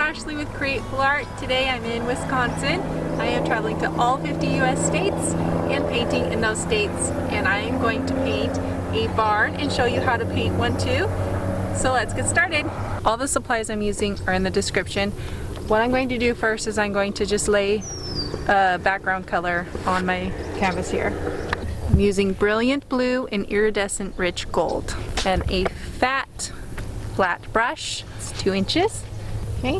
Ashley with Createful Art. Today I'm in Wisconsin. I am traveling to all 50 US states and painting in those states, and I am going to paint a barn and show you how to paint one too. So let's get started. All the supplies I'm using are in the description. What I'm going to do first is I'm going to just lay a background color on my canvas here. I'm using brilliant blue and iridescent rich gold and a fat flat brush. It's 2 inches. Okay,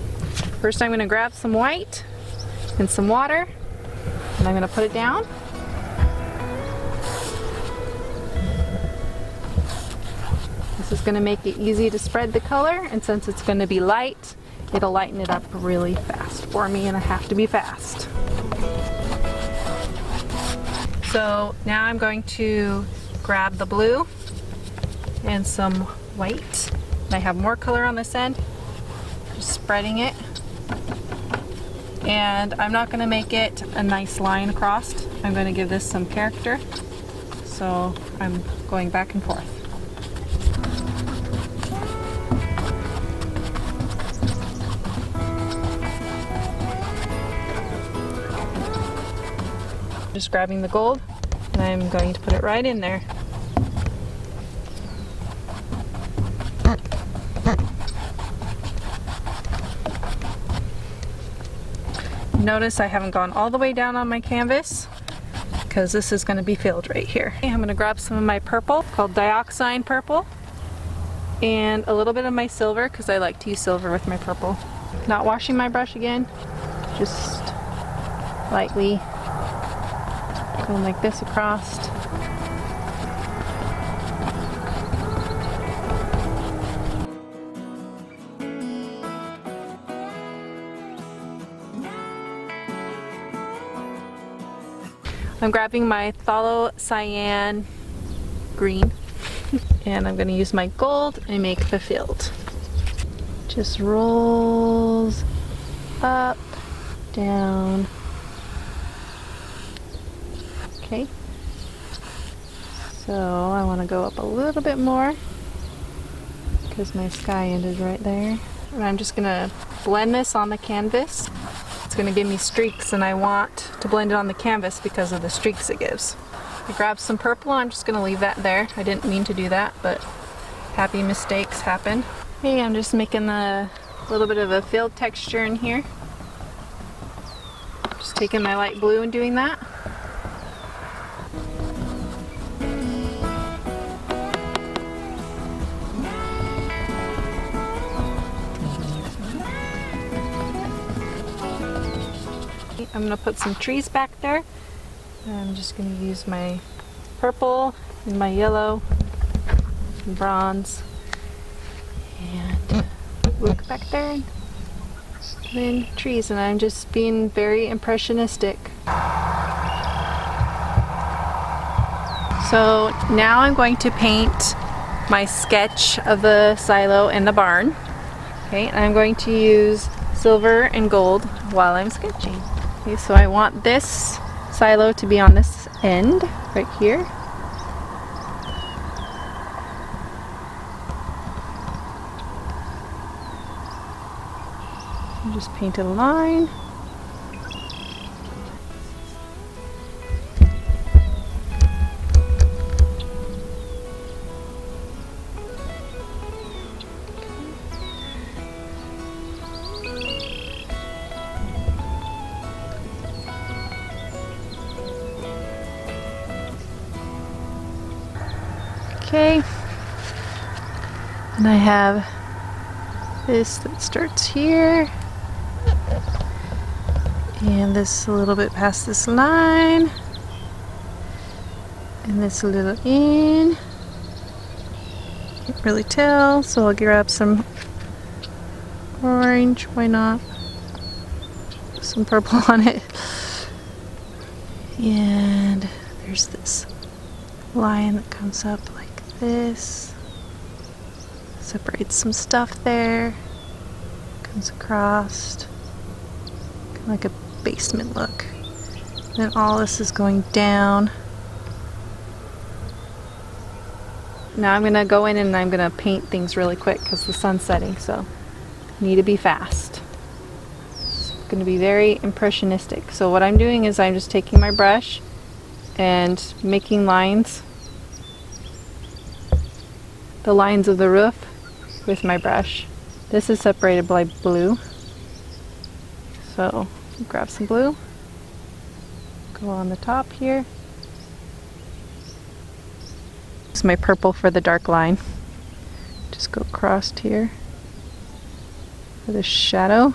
first I'm going to grab some white and some water, and I'm going to put it down. This is going to make it easy to spread the color, and since it's going to be light, it'll lighten it up really fast for me, and I have to be fast. So now I'm going to grab the blue and some white, and I have more color on this end. Just spreading it, and I'm not going to make it a nice line across. I'm going to give this some character, so I'm going back and forth. Just grabbing the gold, and I'm going to put it right in there. Notice I haven't gone all the way down on my canvas because this is going to be filled right here. I'm going to grab some of my purple called dioxazine purple and a little bit of my silver because I like to use silver with my purple. Not washing my brush again, just lightly going like this across. I'm grabbing my phthalocyanine green and I'm going to use my gold and make the field. Just rolls up, down. Okay. So I want to go up a little bit more because my sky ended right there. And I'm just going to blend this on the canvas. It's going to give me streaks, and I want to blend it on the canvas because of the streaks it gives. I grabbed some purple, and I'm just going to leave that there. I didn't mean to do that, but happy mistakes happen. Okay, I'm just making a little bit of a filled texture in here. Just taking my light blue and doing that. I'm going to put some trees back there. I'm just going to use my purple and my yellow and bronze and look back there and then trees, and I'm just being very impressionistic. So now I'm going to paint my sketch of the silo and the barn. Okay, and I'm going to use silver and gold while I'm sketching. Okay, so I want this silo to be on this end, right here. And just paint a line. Okay, and I have this that starts here, and this a little bit past this line, and this a little in. Can't really tell, so I'll grab some orange, why not? Some purple on it. And there's this line that comes up like this, separates some stuff there, comes across, kind of like a basement look. Then all this is going down. Now I'm going to go in and I'm going to paint things really quick because the sun's setting, so I need to be fast. going to be very impressionistic. So what I'm doing is I'm just taking my brush and making lines, the lines of the roof with my brush. This is separated by blue. So grab some blue, go on the top here. This is my purple for the dark line. Just go across here for the shadow.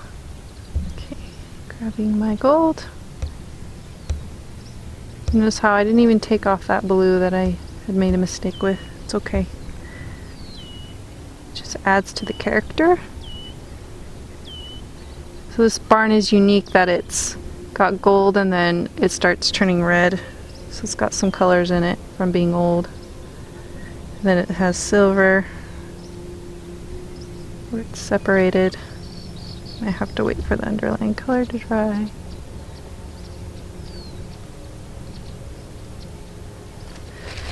Okay, grabbing my gold. Notice how I didn't even take off that blue that I had made a mistake with. It's okay. Just adds to the character. So this barn is unique that it's got gold and then it starts turning red. So it's got some colors in it from being old. And then it has silver where it's separated. I have to wait for the underlying color to dry.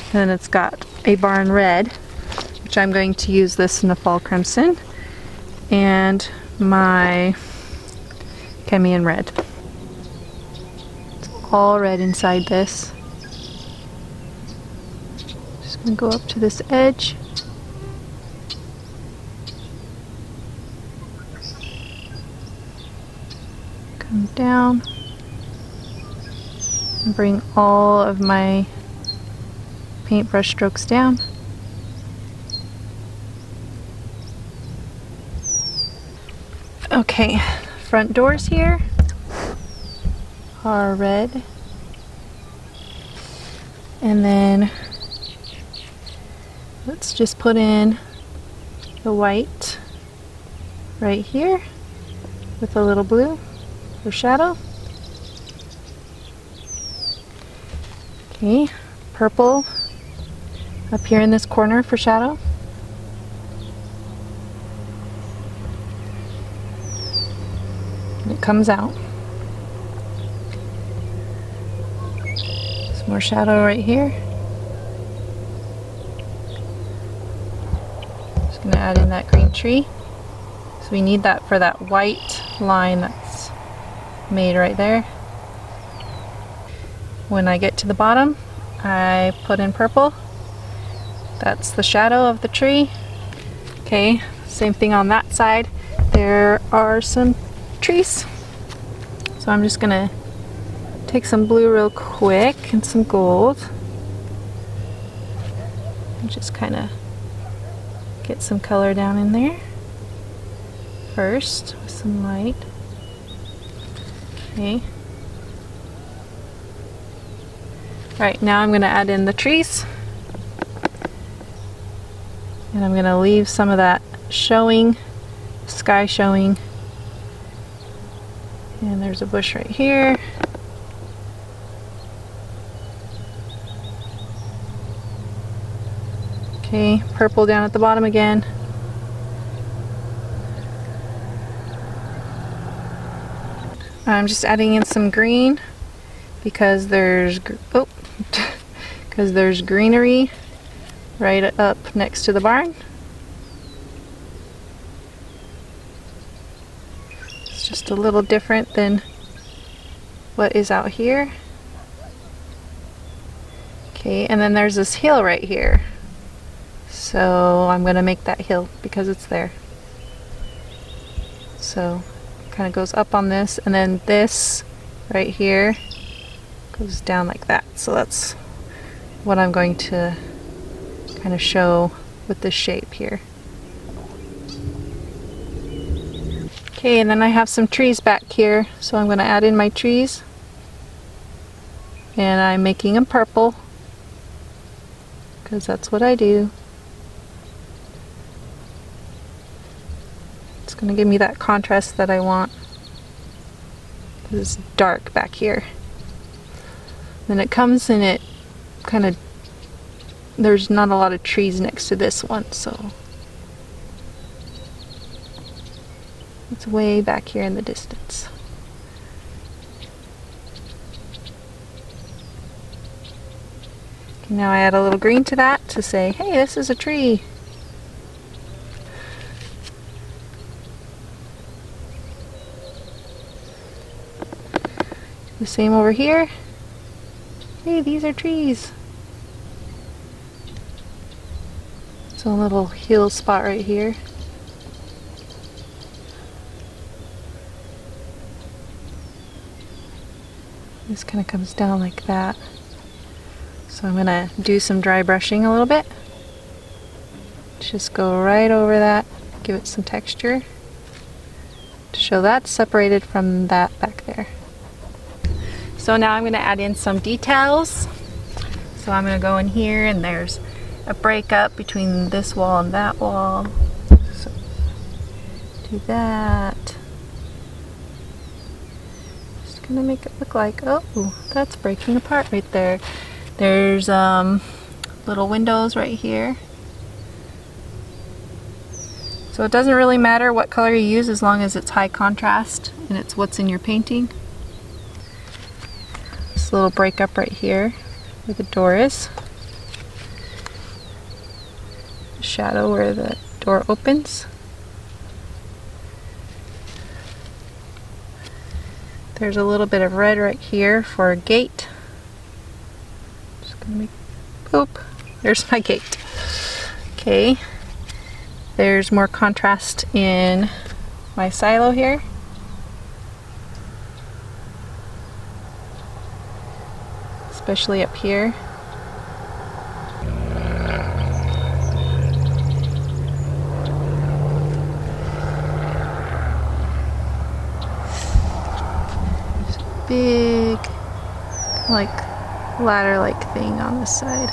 And then it's got a barn red, which I'm going to use this in the fall crimson, and my cadmium red. It's all red inside this. Just gonna go up to this edge. Come down and bring all of my paintbrush strokes down. Okay, front doors here are red, and then let's just put in the white right here with a little blue for shadow. Okay, purple up here in this corner for shadow. And it comes out. Some more shadow right here. Just gonna add in that green tree. So we need that for that white line that's made right there. When I get to the bottom, I put in purple. That's the shadow of the tree. Okay, same thing on that side. There are some trees. So I'm just gonna take some blue real quick and some gold. And just kind of get some color down in there. First, with some light. Okay. Alright, now I'm gonna add in the trees. And I'm going to leave some of that showing, sky showing. And there's a bush right here. Okay, purple down at the bottom again. I'm just adding in some green because there's because there's greenery right up next to the barn. It's just a little different than what is out here. Okay, and then there's this hill right here. So I'm going to make that hill because it's there. So it kind of goes up on this, and then this right here goes down like that. So that's what I'm going to kind of show with this shape here. Okay, and then I have some trees back here, so I'm going to add in my trees, and I'm making them purple because that's what I do. It's going to give me that contrast that I want because it's dark back here. Then it comes and it kind of, there's not a lot of trees next to this one, so it's way back here in the distance. Okay, now I add a little green to that to say, hey, this is a tree. The same over here. Hey, these are trees. So a little heel spot right here. This kind of comes down like that. So I'm going to do some dry brushing a little bit. Just go right over that, give it some texture to show that's separated from that back there. So now I'm going to add in some details. So I'm going to go in here and there's a breakup between this wall and that wall. So do that. Just going to make it look like, oh, that's breaking apart right there. There's little windows right here. So it doesn't really matter what color you use as long as it's high contrast and it's what's in your painting. This little breakup right here where the door is. The shadow where the door opens. There's a little bit of red right here for a gate. Just gonna make, oop, there's my gate. Okay. There's more contrast in my silo here. Especially up here. There's a big, like, ladder-like thing on this side.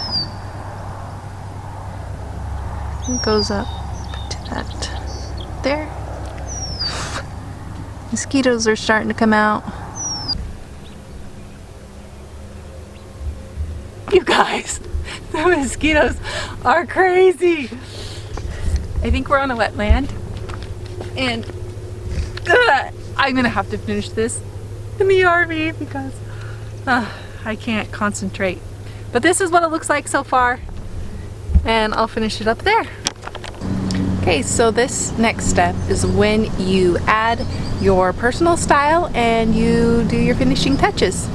It goes up that there. Mosquitoes are starting to come out. You guys, the mosquitoes are crazy. I think we're on a wetland and I'm gonna have to finish this in the RV because I can't concentrate. But this is what it looks like so far and I'll finish it up there. Okay, so this next step is when you add your personal style and you do your finishing touches.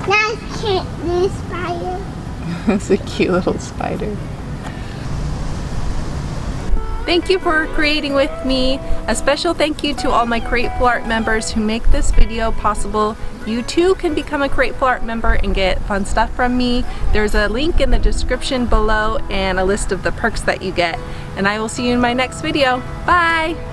That's cute, this spider. It's a cute little spider. Thank you for creating with me. A special thank you to all my Createful Art members who make this video possible. You too can become a Createful Art member and get fun stuff from me. There's a link in the description below and a list of the perks that you get. And I will see you in my next video. Bye!